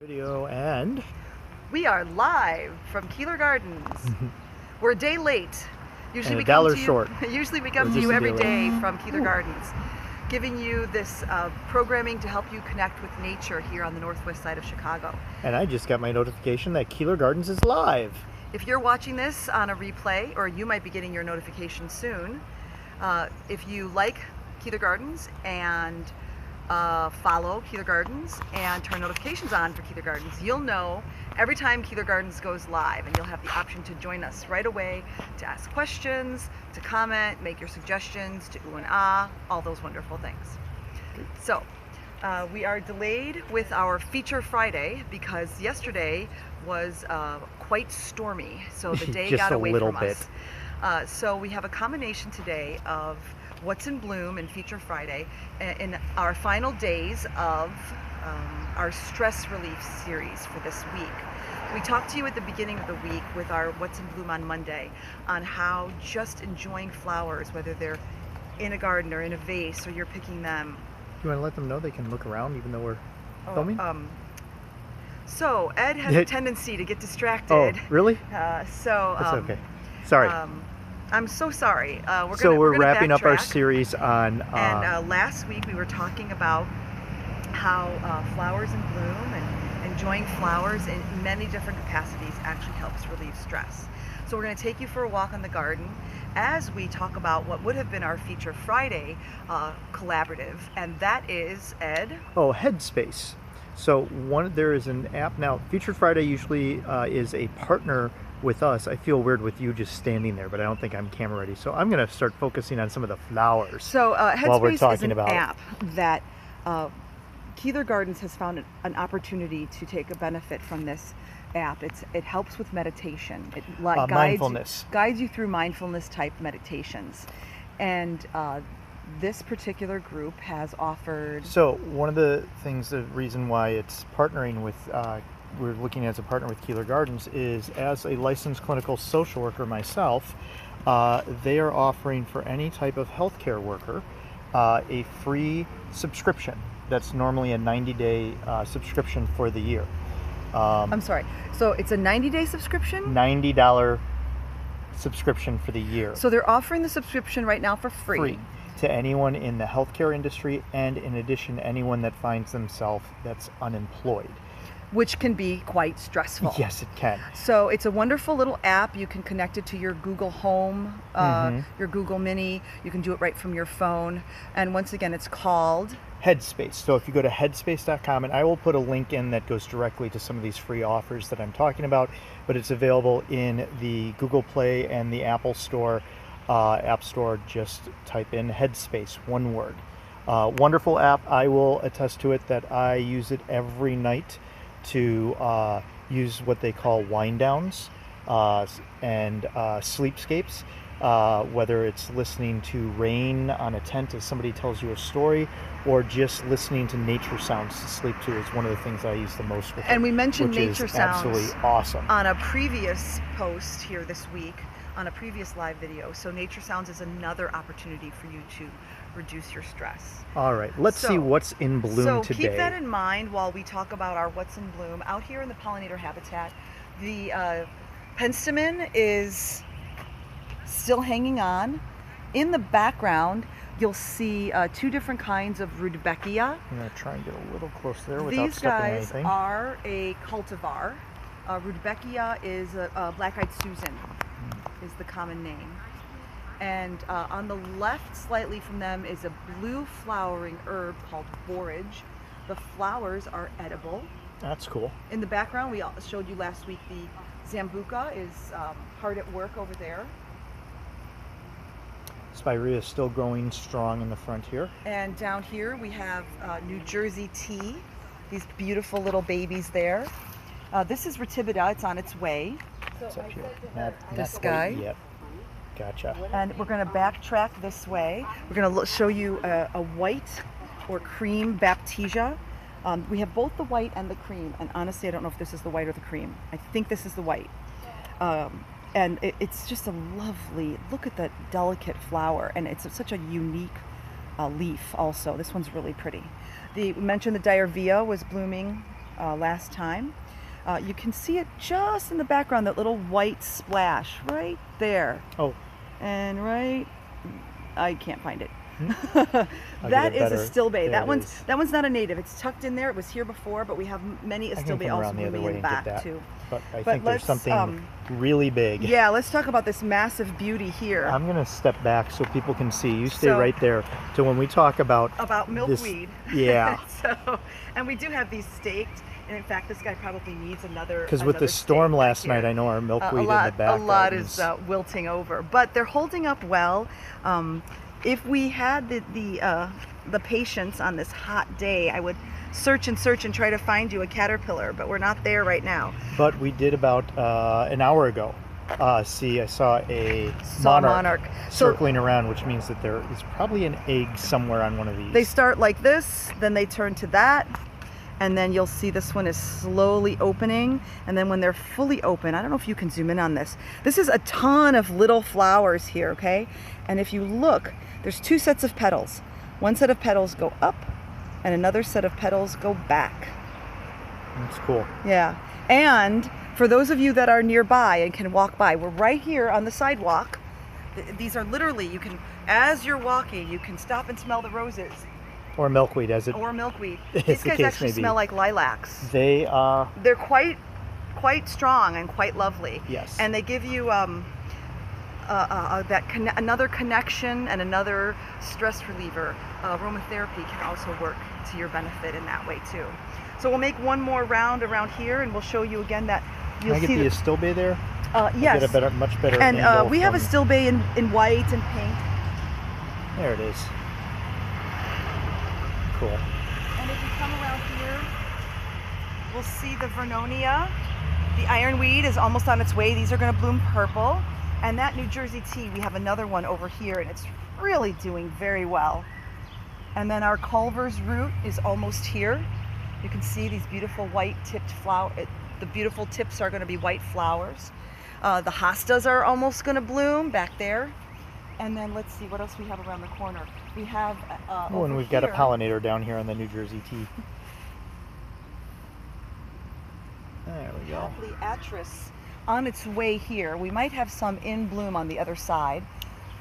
Video and we are live from Keeler Gardens. We're a day late. Usually we come to you, short. Usually we come to you every day from Keeler Gardens, giving you this programming to help you connect with nature here on the northwest side of Chicago. And I just got my notification that Keeler Gardens is live. If you're watching this on a replay, or you might be getting your notification soon, if you like Keeler Gardens and follow Keeler Gardens and turn notifications on for Keeler Gardens, you'll know every time Keeler Gardens goes live, and you'll have the option to join us right away to ask questions, to comment, make your suggestions, to ooh and ah, all those wonderful things. So we are delayed with our feature Friday because yesterday was quite stormy, so the day got away from us. So we have a combination today of What's in Bloom and Feature Friday in our final days of our stress relief series for this week. We talked to you at the beginning of the week with our What's in Bloom on Monday on how just enjoying flowers, whether they're in a garden or in a vase or you're picking them. You want to let them know they can look around even though we're filming? So Ed has a tendency to get distracted. Oh, really? That's okay. Sorry. I'm so sorry. We're wrapping up our series on... and last week we were talking about how flowers in bloom and enjoying flowers in many different capacities actually helps relieve stress. So we're going to take you for a walk in the garden as we talk about what would have been our Feature Friday collaborative, and that is, Ed? Oh, Headspace. So there is an app now. Featured Friday usually is a partner with us. I feel weird with you just standing there, but I don't think I'm camera ready. So I'm going to start focusing on some of the flowers. So Headspace is an app that Keeler Gardens has found an opportunity to take a benefit from this app. It helps with meditation. It guides you through mindfulness type meditations. And this particular group has offered... So one of the things, the reason why it's partnering with, we're looking as a partner with Keeler Gardens, is as a licensed clinical social worker myself, they are offering for any type of healthcare worker a free subscription. That's normally a 90-day subscription for the year. I'm sorry. So it's a 90-day subscription? $90 subscription for the year. So they're offering the subscription right now for free. To anyone in the healthcare industry, and in addition, anyone that finds themselves that's unemployed. Which can be quite stressful. Yes, it can. So it's a wonderful little app. You can connect it to your Google Home, your Google Mini. You can do it right from your phone. And once again, it's called Headspace. So if you go to headspace.com, and I will put a link in that goes directly to some of these free offers that I'm talking about, but it's available in the Google Play and the Apple Store. App Store, just type in Headspace, one word. Wonderful app. I will attest to it that I use it every night to use what they call wind downs and sleepscapes, whether it's listening to rain on a tent as somebody tells you a story, or just listening to nature sounds to sleep to is one of the things I use the most with it. And we mentioned nature sounds absolutely awesome on a previous post here this week, on a previous live video. So nature sounds is another opportunity for you to reduce your stress. All right, let's see what's in bloom today. So keep that in mind while we talk about our What's in Bloom. Out here in the Pollinator Habitat, the penstemon is still hanging on. In the background, you'll see two different kinds of Rudbeckia. I'm going to try and get a little close there without stepping anything. These guys are a cultivar. Rudbeckia is a black-eyed Susan. Is the common name. And on the left slightly from them is a blue flowering herb called borage. The flowers are edible. That's cool. In the background, we showed you last week, the Zambuca is hard at work over there. Spirea is still growing strong in the front here. And down here we have New Jersey tea, these beautiful little babies there. This is Ratibida, it's on its way. It's up here. This guy. Yep. Gotcha. And we're going to backtrack this way. We're going to show you a white or cream Baptisia. We have both the white and the cream, and honestly I don't know if this is the white or the cream. I think this is the white. And it's just a lovely, look at that delicate flower, and it's such a unique leaf also. This one's really pretty. We mentioned the Diarvia was blooming last time. You can see it just in the background, that little white splash right there. Oh. And right, I can't find it. That is a still bay. That one's not a native. It's tucked in there. It was here before, but we have many a still bay also blooming in the back too. But I think there's something really big. Yeah, let's talk about this massive beauty here. I'm gonna step back so people can see. You stay right there. So when we talk about milkweed, yeah. And we do have these staked. And in fact, this guy probably needs another. Because with the storm last night, I know our milkweed in the back. A lot is wilting over, but they're holding up well. If we had the patience on this hot day, I would search and try to find you a caterpillar, but we're not there right now. But we did about an hour ago. I saw a monarch circling around, which means that there is probably an egg somewhere on one of these. They start like this, then they turn to that, and then you'll see this one is slowly opening, and then when they're fully open, I don't know if you can zoom in on this. This is a ton of little flowers here, okay? And if you look, there's two sets of petals. One set of petals go up, and another set of petals go back. That's cool. Yeah, and for those of you that are nearby and can walk by, we're right here on the sidewalk. These are literally, you can, as you're walking, you can stop and smell the roses. Or milkweed, as it. Or milkweed. These guys actually smell like lilacs. They're quite strong and quite lovely. Yes. And they give you another connection and another stress reliever. Aromatherapy can also work to your benefit in that way too. So we'll make one more round around here, and we'll show you again that you'll see. Can I get the still bay there? Yes. Get a much better. And we have a still bay in white and pink. There it is. Cool. And if you come around here, we'll see the Vernonia. The ironweed is almost on its way. These are going to bloom purple. And that New Jersey tea, we have another one over here, and it's really doing very well. And then our Culver's root is almost here. You can see these beautiful white tipped flowers. The beautiful tips are going to be white flowers. The hostas are almost going to bloom back there. And then let's see what else we have around the corner. We have and we've got a pollinator down here on the New Jersey tea. There we go. Polyatris on its way here. We might have some in bloom on the other side.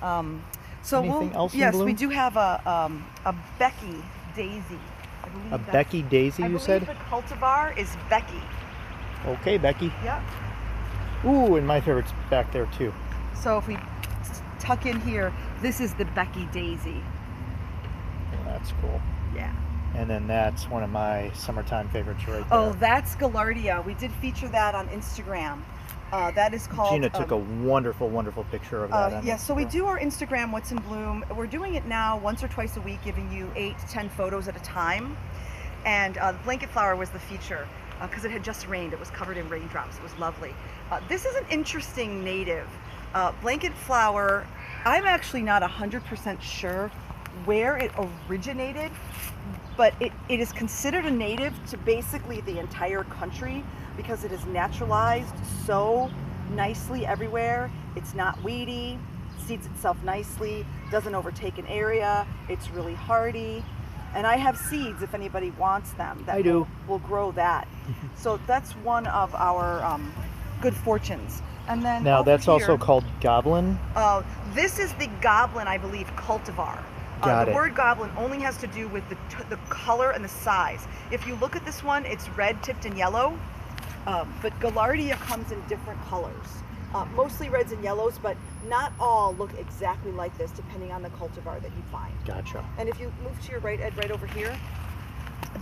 Anything else in bloom? We do have a Becky daisy. A Becky daisy, you said? The cultivar is Becky. Okay, Becky. Yeah. Ooh, and my favorite's back there too. So if we tuck in here, this is the Becky daisy. That's cool. Yeah. And then that's one of my summertime favorites right there. Oh, that's Gaillardia. We did feature that on Instagram. That is called... Gina took a wonderful, wonderful picture of that. Yeah, so we do our Instagram What's in Bloom. We're doing it now once or twice a week, giving you 8 to 10 photos at a time. And the blanket flower was the feature because it had just rained. It was covered in raindrops. It was lovely. This is an interesting native. Blanket flower, I'm actually not 100% sure where it originated, but it is considered a native to basically the entire country because it is naturalized so nicely everywhere. It's not weedy, seeds itself nicely, doesn't overtake an area, it's really hardy. And I have seeds if anybody wants them. That we'll grow that. So that's one of our good fortunes. And then now that's here, also called goblin? This is the goblin, I believe, cultivar. The word goblin only has to do with the color and the size. If you look at this one, it's red tipped and yellow, but Gaillardia comes in different colors. Mostly reds and yellows, but not all look exactly like this depending on the cultivar that you find. Gotcha. And if you move to your right, Ed, right over here,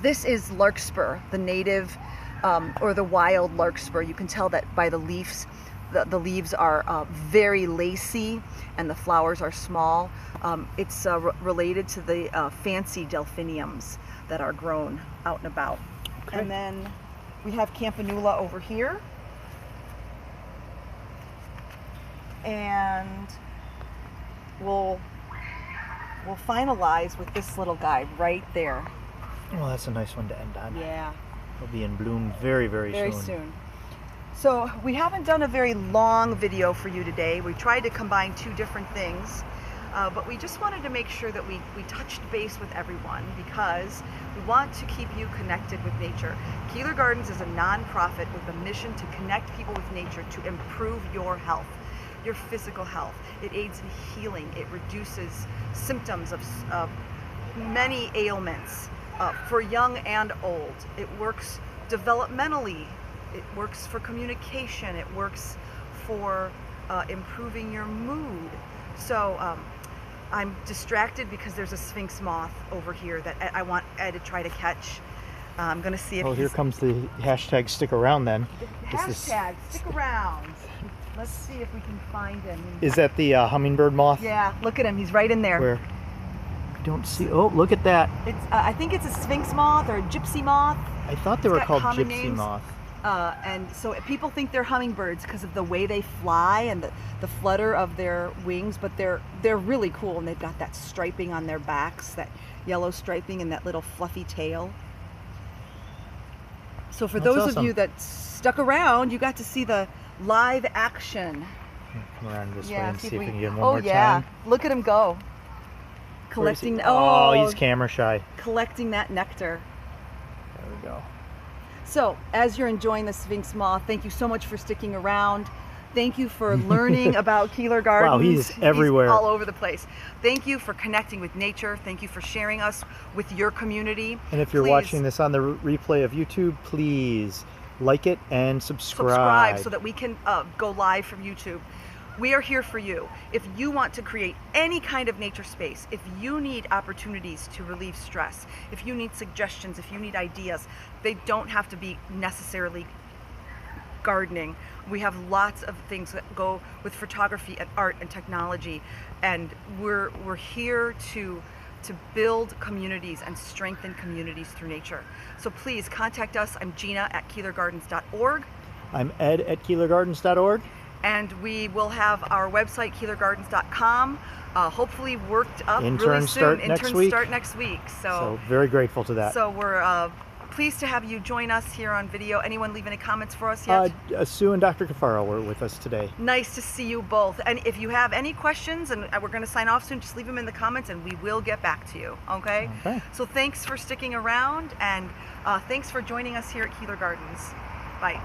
this is larkspur, the native or the wild larkspur. You can tell that by the leaves. The leaves are very lacy and the flowers are small. It's related to the fancy delphiniums that are grown out and about. Okay. And then we have campanula over here. And we'll finalize with this little guy right there. Well, that's a nice one to end on. Yeah. It'll be in bloom very, very soon. Very soon. So we haven't done a very long video for you today. We tried to combine two different things. But we just wanted to make sure that we touched base with everyone because we want to keep you connected with nature. Keeler Gardens is a nonprofit with a mission to connect people with nature to improve your health, your physical health. It aids in healing. It reduces symptoms of many ailments for young and old. It works developmentally. It works for communication. It works for improving your mood. So I'm distracted because there's a sphinx moth over here that I want Ed to try to catch. I'm going to see if here comes the hashtag stick around then. Hashtag stick around. Let's see if we can find him. Is that the hummingbird moth? Yeah, look at him. He's right in there. Where? I don't see. Oh, look at that. It's I think it's a sphinx moth or a gypsy moth. I thought they were called gypsy names. moth. And so people think they're hummingbirds because of the way they fly and the flutter of their wings, but they're really cool, and they've got that striping on their backs, that yellow striping and that little fluffy tail. So for those awesome. of you that stuck around, you got to see the live action. Come around this way and see if we can get him one oh more yeah, time. look at him go. Collecting. Oh, he's camera shy. Collecting that nectar. There we go. So, as you're enjoying the Sphinx moth, thank you so much for sticking around. Thank you for learning about Keeler Gardens. Wow, he's everywhere. He's all over the place. Thank you for connecting with nature. Thank you for sharing us with your community. And if you're watching this on the replay of YouTube, please like it and subscribe. So that we can go live from YouTube. We are here for you. If you want to create any kind of nature space, if you need opportunities to relieve stress, if you need suggestions, if you need ideas, they don't have to be necessarily gardening. We have lots of things that go with photography and art and technology, and we're here to build communities and strengthen communities through nature. So please contact us. I'm Gina at KeelerGardens.org. I'm Ed at KeelerGardens.org. And we will have our website, KeelerGardens.com, hopefully worked up really soon. Interns start next week. So very grateful to that. So we're pleased to have you join us here on video. Anyone leave any comments for us yet? Sue and Dr. Cafaro were with us today. Nice to see you both. And if you have any questions, and we're going to sign off soon, just leave them in the comments and we will get back to you, okay? So thanks for sticking around, and thanks for joining us here at Keeler Gardens. Bye.